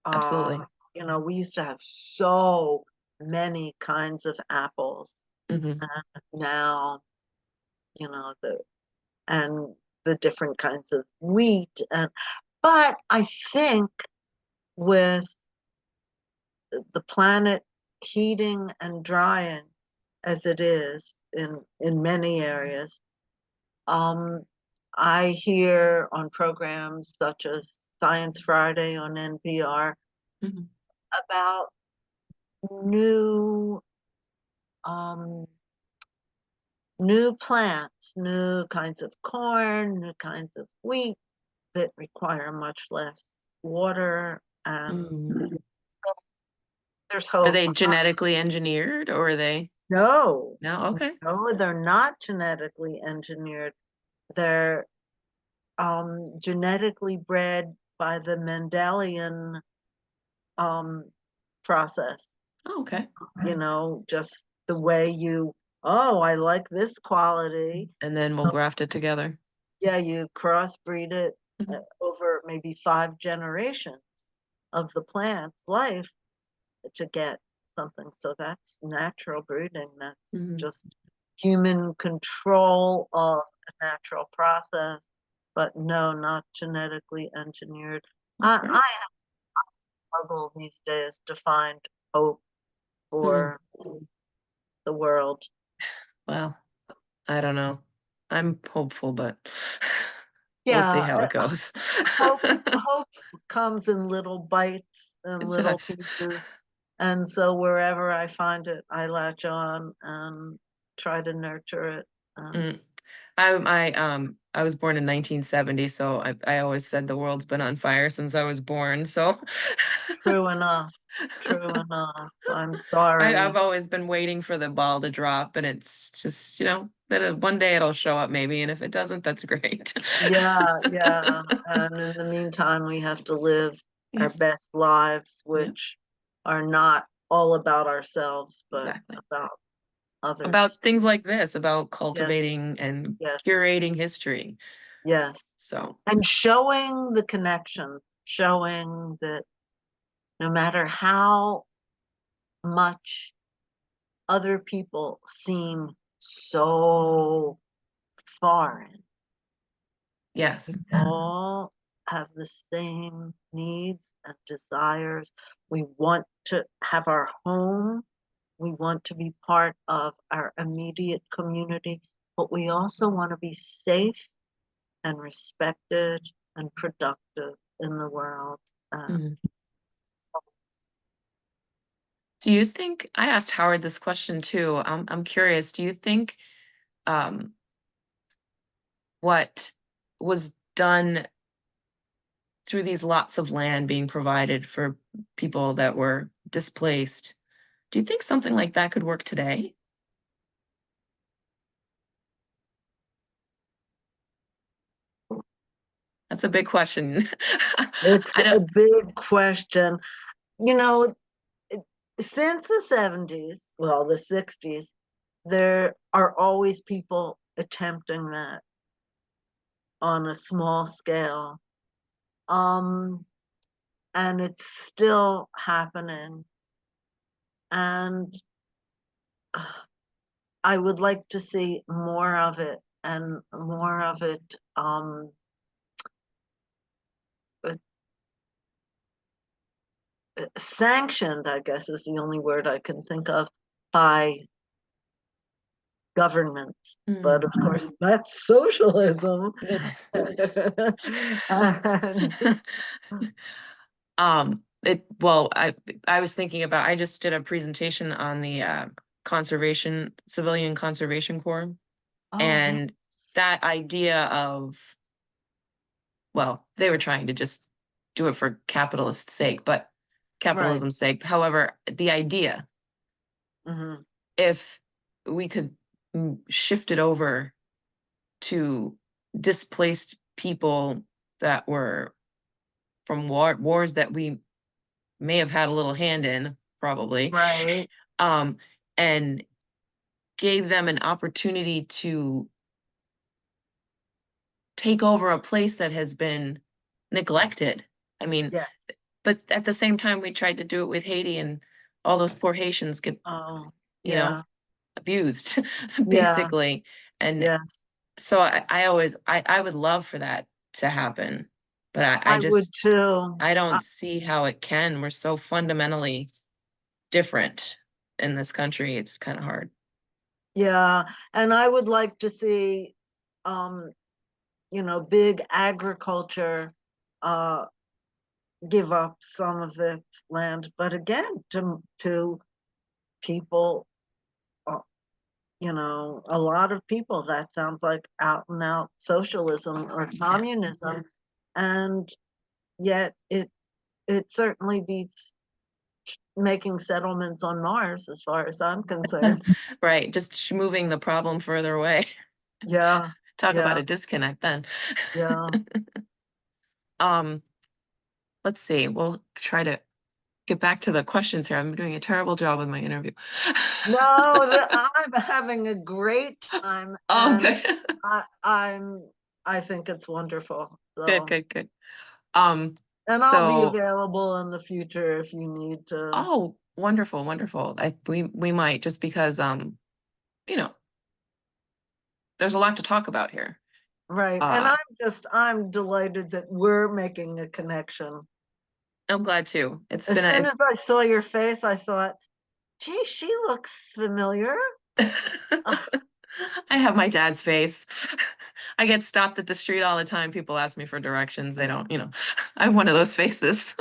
[SPEAKER 2] Uh,
[SPEAKER 1] Absolutely.
[SPEAKER 2] we used to have so many kinds of apples,
[SPEAKER 1] Hmm.
[SPEAKER 2] and now, the and the different kinds of wheat, and but I think with the planet heating and drying as it is in many areas, um, I hear on programs such as Science Friday on NPR
[SPEAKER 1] Hmm.
[SPEAKER 2] about new um, new plants, new kinds of corn, new kinds of wheat that require much less water, and
[SPEAKER 1] Mm.
[SPEAKER 2] so there's
[SPEAKER 1] Are
[SPEAKER 2] hope.
[SPEAKER 1] they genetically engineered or are they?
[SPEAKER 2] No,
[SPEAKER 1] No? Okay.
[SPEAKER 2] no, they're not genetically engineered. They're genetically bred by the Mendelian um, process.
[SPEAKER 1] Oh, okay.
[SPEAKER 2] Just the way oh, I like this quality.
[SPEAKER 1] And then we'll
[SPEAKER 2] So,
[SPEAKER 1] graft it together.
[SPEAKER 2] yeah, you crossbreed it
[SPEAKER 1] Mhm.
[SPEAKER 2] over maybe 5 generations of the plant's life to get something. So that's natural breeding. That's
[SPEAKER 1] Mhm.
[SPEAKER 2] just human control of a natural process, but no, not genetically engineered.
[SPEAKER 1] Well,
[SPEAKER 2] I
[SPEAKER 1] great.
[SPEAKER 2] struggle these days to find hope
[SPEAKER 1] Hmm.
[SPEAKER 2] for the world.
[SPEAKER 1] Well, I don't know. I'm hopeful, but we'll see
[SPEAKER 2] Yeah,
[SPEAKER 1] how it goes.
[SPEAKER 2] hope comes in little bites and
[SPEAKER 1] It
[SPEAKER 2] little
[SPEAKER 1] does.
[SPEAKER 2] pieces. And so wherever I find it, I latch on and try to nurture it.
[SPEAKER 1] Mm. I was born in 1970, so I always said the world's been on fire since I was born. So
[SPEAKER 2] True enough. True enough. I'm
[SPEAKER 1] I've
[SPEAKER 2] sorry.
[SPEAKER 1] always been waiting for the ball to drop, and it's just, that one day it'll show up maybe, and if it doesn't, that's great.
[SPEAKER 2] Yeah, yeah. And in the meantime, we have to live our
[SPEAKER 1] Yep,
[SPEAKER 2] best lives,
[SPEAKER 1] yep,
[SPEAKER 2] which are not all about ourselves, but
[SPEAKER 1] exactly.
[SPEAKER 2] about others.
[SPEAKER 1] About things like this, about
[SPEAKER 2] Yes,
[SPEAKER 1] cultivating and
[SPEAKER 2] yes,
[SPEAKER 1] curating history.
[SPEAKER 2] yes.
[SPEAKER 1] So,
[SPEAKER 2] And showing the connection, showing that no matter how much other people seem so foreign,
[SPEAKER 1] yes.
[SPEAKER 2] all have the same needs and desires. We want to have our home. We want to be part of our immediate community, but we also want to be safe and respected and productive in the world.
[SPEAKER 1] Mhm. Do you think, I asked Howard this question too. I'm curious, do you think um, what was done through these lots of land being provided for people that were displaced, do you think something like that could work today? That's a big question.
[SPEAKER 2] It's
[SPEAKER 1] I
[SPEAKER 2] a
[SPEAKER 1] don't,
[SPEAKER 2] big question. You know, it- since the 70s, well, the 60s, there are always people attempting that on a small scale. Um, and it's still happening. And I would like to see more of it and more of it uh, sanctioned, I guess is the only word I can think of, by governments. But
[SPEAKER 1] mm,
[SPEAKER 2] of course, that's socialism.
[SPEAKER 1] yes.
[SPEAKER 2] And
[SPEAKER 1] Well, I was thinking about, I just did a presentation on the civilian conservation corps,
[SPEAKER 2] oh, yeah.
[SPEAKER 1] and that idea of, well, they were trying to just do it for capitalist sake, but
[SPEAKER 2] Right.
[SPEAKER 1] capitalism's sake. However, the idea,
[SPEAKER 2] Hmm.
[SPEAKER 1] if we could shift it over to displaced people that were from wars that we may have had a little hand in, probably,
[SPEAKER 2] Right.
[SPEAKER 1] um, and gave them an opportunity to take over a place that has been neglected. I mean,
[SPEAKER 2] Yes.
[SPEAKER 1] but at the same time, we tried to do it with Haiti, and all those poor Haitians get,
[SPEAKER 2] Oh,
[SPEAKER 1] you know,
[SPEAKER 2] yeah.
[SPEAKER 1] abused,
[SPEAKER 2] Yeah.
[SPEAKER 1] basically. And
[SPEAKER 2] Yeah.
[SPEAKER 1] so I would love for that to happen, but I
[SPEAKER 2] I would
[SPEAKER 1] just,
[SPEAKER 2] too.
[SPEAKER 1] I don't see how it can. We're so fundamentally different in this country. It's kind of hard.
[SPEAKER 2] Yeah. And I would like to see, um, big agriculture uh, give up some of its land. But again, to people, uh, a lot of people, that sounds like out and out socialism or
[SPEAKER 1] Yeah.
[SPEAKER 2] communism. And yet it certainly beats making settlements on Mars, as far as I'm concerned.
[SPEAKER 1] Right. Just moving the problem further away.
[SPEAKER 2] Yeah,
[SPEAKER 1] Talk
[SPEAKER 2] yeah,
[SPEAKER 1] about a disconnect then.
[SPEAKER 2] yeah.
[SPEAKER 1] Um, let's see. We'll try to get back to the questions here. I'm doing a terrible job with my interview.
[SPEAKER 2] No, I'm having a great time,
[SPEAKER 1] Oh,
[SPEAKER 2] and
[SPEAKER 1] good.
[SPEAKER 2] I, I'm I think it's wonderful.
[SPEAKER 1] Good,
[SPEAKER 2] So,
[SPEAKER 1] good, good. Um,
[SPEAKER 2] and I'll be
[SPEAKER 1] so,
[SPEAKER 2] available in the future if you need to.
[SPEAKER 1] oh, wonderful, wonderful. We might, just because you know, there's a lot to talk about here.
[SPEAKER 2] Right. And
[SPEAKER 1] Uh,
[SPEAKER 2] I'm delighted that we're making a connection.
[SPEAKER 1] I'm glad too.
[SPEAKER 2] As soon
[SPEAKER 1] It's
[SPEAKER 2] as I saw your face, I thought, gee, she looks familiar.
[SPEAKER 1] I have my dad's face. I get stopped at the street all the time. People ask me for directions. They don't, I have one of those faces.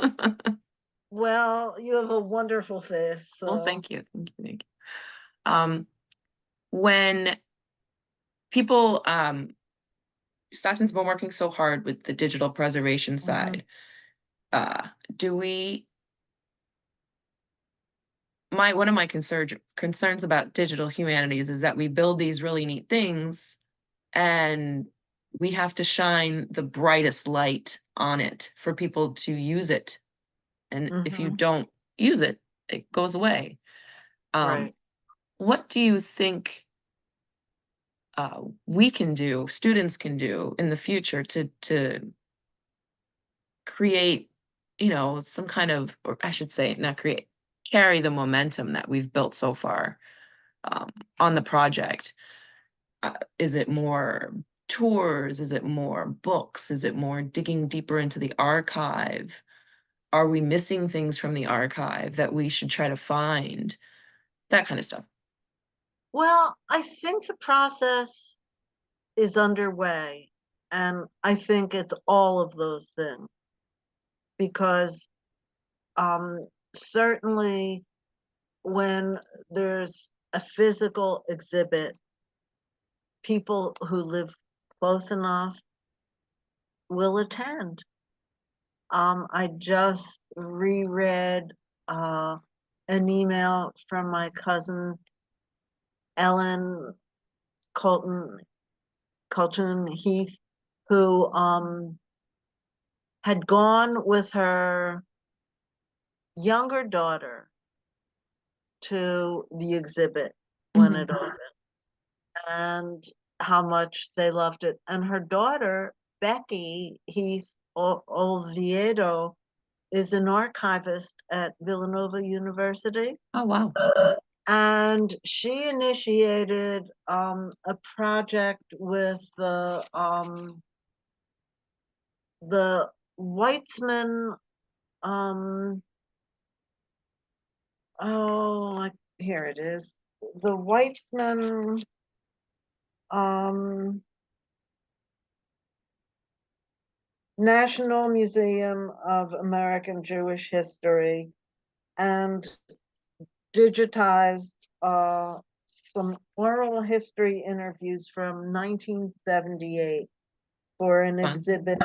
[SPEAKER 2] Well, you have a wonderful face,
[SPEAKER 1] Well,
[SPEAKER 2] so
[SPEAKER 1] thank you. Thank you. Thank you. When people Stockton's been working so hard with the digital preservation
[SPEAKER 2] Mhm,
[SPEAKER 1] side. Uh, do we my one of my concerns about digital humanities is that we build these really neat things and we have to shine the brightest light on it for people to use it. And if you
[SPEAKER 2] mhm,
[SPEAKER 1] don't use it, it goes away. Um,
[SPEAKER 2] right.
[SPEAKER 1] what do you think we can do, students can do in the future to create, some kind of, or I should say, not create, carry the momentum that we've built so far um, on the project? Is it more tours? Is it more books? Is it more digging deeper into the archive? Are we missing things from the archive that we should try to find? That kind of stuff.
[SPEAKER 2] Well, I think the process is underway, and I think it's all of those things because, certainly when there's a physical exhibit, people who live close enough will attend. I just reread uh, an email from my cousin Ellen Colton Colton Heath, who had gone with her younger daughter to the exhibit when
[SPEAKER 1] Hmm.
[SPEAKER 2] it opened, and how much they loved it. And her daughter, Becky Heath Oviedo, is an archivist at Villanova University.
[SPEAKER 1] Oh, wow.
[SPEAKER 2] And she initiated a project with the Weitzman, um, here it is, the Weitzman, um, National Museum of American Jewish History, and digitized some oral history interviews from 1978 for an
[SPEAKER 1] Fun.
[SPEAKER 2] exhibit,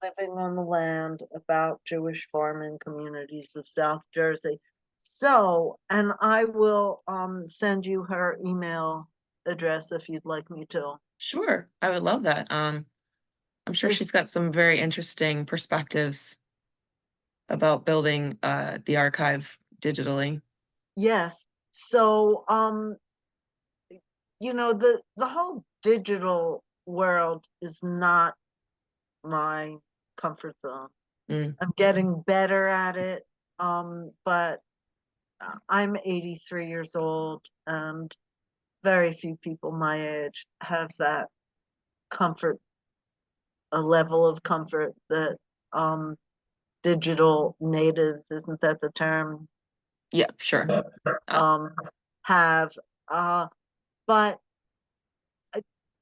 [SPEAKER 2] Living on the Land, about Jewish farming communities of South Jersey. So, and I will send you her email address if you'd like me to.
[SPEAKER 1] Sure. I would love that. I'm sure she's got
[SPEAKER 2] It's,
[SPEAKER 1] some very interesting perspectives about building the archive digitally.
[SPEAKER 2] yes. So, the whole digital world is not my comfort zone.
[SPEAKER 1] Mm,
[SPEAKER 2] I'm getting better at it, but I'm 83 years old, and very few people my age have that comfort, a level of comfort that um, digital natives, isn't that the term,
[SPEAKER 1] yeah, sure. Uh,
[SPEAKER 2] um, have. Uh, but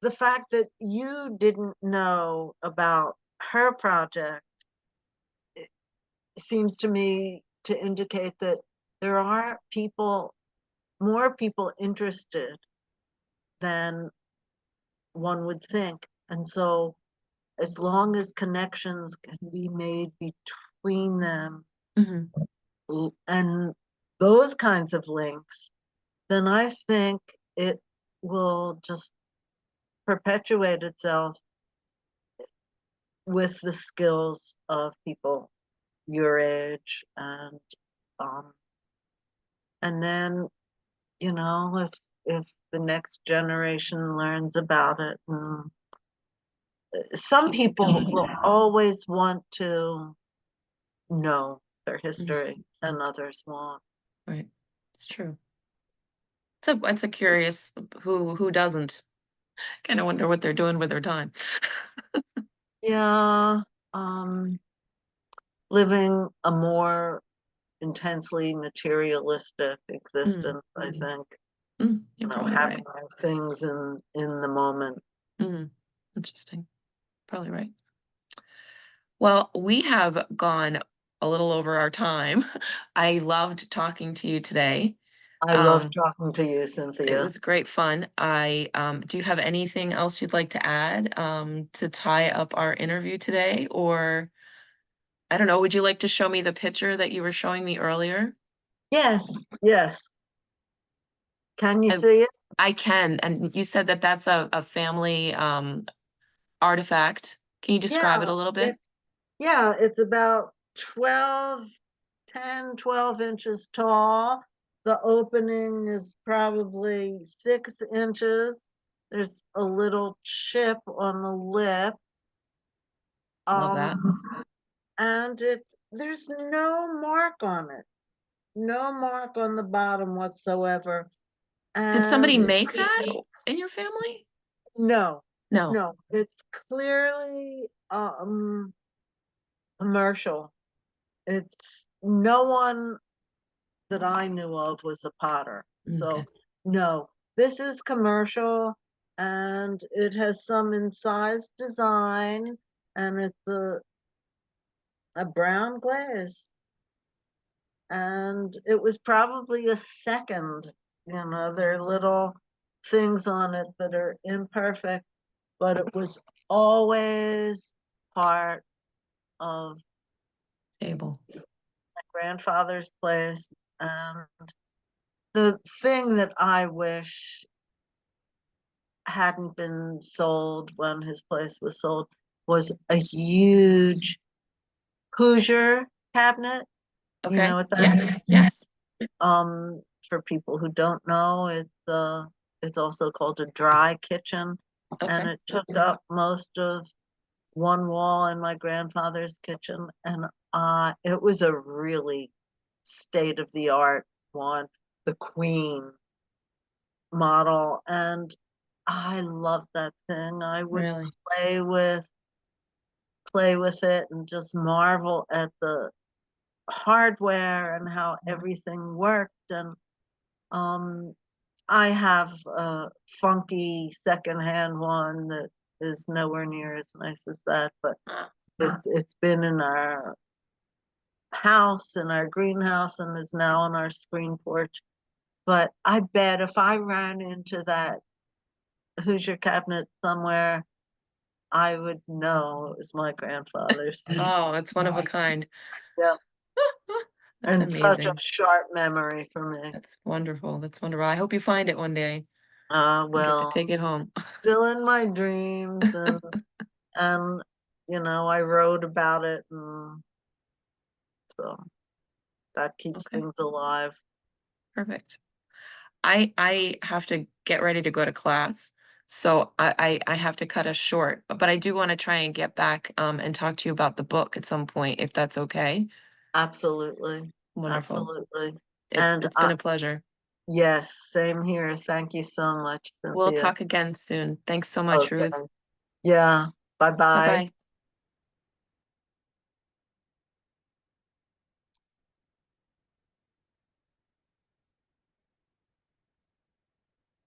[SPEAKER 2] the fact that you didn't know about her project seems to me to indicate that there are more people interested than one would think. And so, as long as connections can be made between them
[SPEAKER 1] mhm,
[SPEAKER 2] and those kinds of links, then I think it will just perpetuate itself with the skills of people your age, um and then, if the next generation learns about it, and some
[SPEAKER 1] keeps it
[SPEAKER 2] people
[SPEAKER 1] going.
[SPEAKER 2] will always want to know their
[SPEAKER 1] Mhm,
[SPEAKER 2] history and others won't.
[SPEAKER 1] right. It's true. It's a curious who doesn't. Kind of wonder what they're doing with their time.
[SPEAKER 2] Yeah, um, living a more intensely materialistic
[SPEAKER 1] Mm,
[SPEAKER 2] existence, I think,
[SPEAKER 1] you're probably
[SPEAKER 2] having
[SPEAKER 1] right.
[SPEAKER 2] our things in the moment.
[SPEAKER 1] Mm, interesting. Probably right. Well, we have gone a little over our time. I loved talking to you today.
[SPEAKER 2] I love
[SPEAKER 1] Um,
[SPEAKER 2] talking to you,
[SPEAKER 1] it
[SPEAKER 2] Cynthia.
[SPEAKER 1] was great fun. Do you have anything else you'd like to add, to tie up our interview today? Or I don't know, would you like to show me the picture that you were showing me earlier?
[SPEAKER 2] Yes, yes. Can you
[SPEAKER 1] I
[SPEAKER 2] see it?
[SPEAKER 1] I can, and you said that that's a family, artifact. Can you describe it
[SPEAKER 2] Yeah,
[SPEAKER 1] a little bit?
[SPEAKER 2] it's it's about 12, 10, 12 inches tall. The opening is probably 6 inches. There's a little chip on the lip.
[SPEAKER 1] Love that.
[SPEAKER 2] And there's no mark on it. No mark on the bottom whatsoever.
[SPEAKER 1] Did
[SPEAKER 2] And
[SPEAKER 1] somebody make that in your family?
[SPEAKER 2] no,
[SPEAKER 1] No.
[SPEAKER 2] no, it's clearly commercial. It's no one that I knew of was a potter. So
[SPEAKER 1] Okay.
[SPEAKER 2] no, this is commercial and it has some incised design and it's a brown glaze. And it was probably a second, there are little things on it that are imperfect, but it was always part of
[SPEAKER 1] Table.
[SPEAKER 2] my grandfather's place. And the thing that I wish hadn't been sold when his place was sold was a huge Hoosier cabinet. You know
[SPEAKER 1] Okay.
[SPEAKER 2] what that
[SPEAKER 1] Yes,
[SPEAKER 2] is?
[SPEAKER 1] yes.
[SPEAKER 2] For people who don't know, it's also called a dry kitchen, and
[SPEAKER 1] Okay.
[SPEAKER 2] it took up most of one wall in my grandfather's kitchen, and it was a really state of the art one, the Queen model, and I loved that thing. I would
[SPEAKER 1] Really?
[SPEAKER 2] play with play with it and just marvel at the hardware and how everything worked. And um, I have a funky secondhand one that is nowhere near as nice as that, but it's been in our house, in our greenhouse, and is now on our screen porch. But I bet if I ran into that Hoosier cabinet somewhere, I would know it was my grandfather's.
[SPEAKER 1] Oh, it's one of a kind.
[SPEAKER 2] Yeah,
[SPEAKER 1] That's
[SPEAKER 2] and such a
[SPEAKER 1] amazing.
[SPEAKER 2] sharp memory for me.
[SPEAKER 1] That's wonderful. That's wonderful. I hope you find it one day and get to
[SPEAKER 2] Well,
[SPEAKER 1] take it home.
[SPEAKER 2] still in my dreams, and I wrote about it, and so that keeps
[SPEAKER 1] Okay,
[SPEAKER 2] things alive.
[SPEAKER 1] perfect. I have to get ready to go to class, so I have to cut us short. But I do want to try and get back and talk to you about the book at some point, if that's okay.
[SPEAKER 2] Absolutely,
[SPEAKER 1] Wonderful.
[SPEAKER 2] absolutely.
[SPEAKER 1] It's
[SPEAKER 2] And
[SPEAKER 1] it's been a pleasure.
[SPEAKER 2] yes, same here. Thank you so much,
[SPEAKER 1] We'll
[SPEAKER 2] Cynthia.
[SPEAKER 1] talk again soon. Thanks so much, Ruth.
[SPEAKER 2] Okay. Yeah. Bye
[SPEAKER 1] Bye
[SPEAKER 2] bye.
[SPEAKER 1] bye.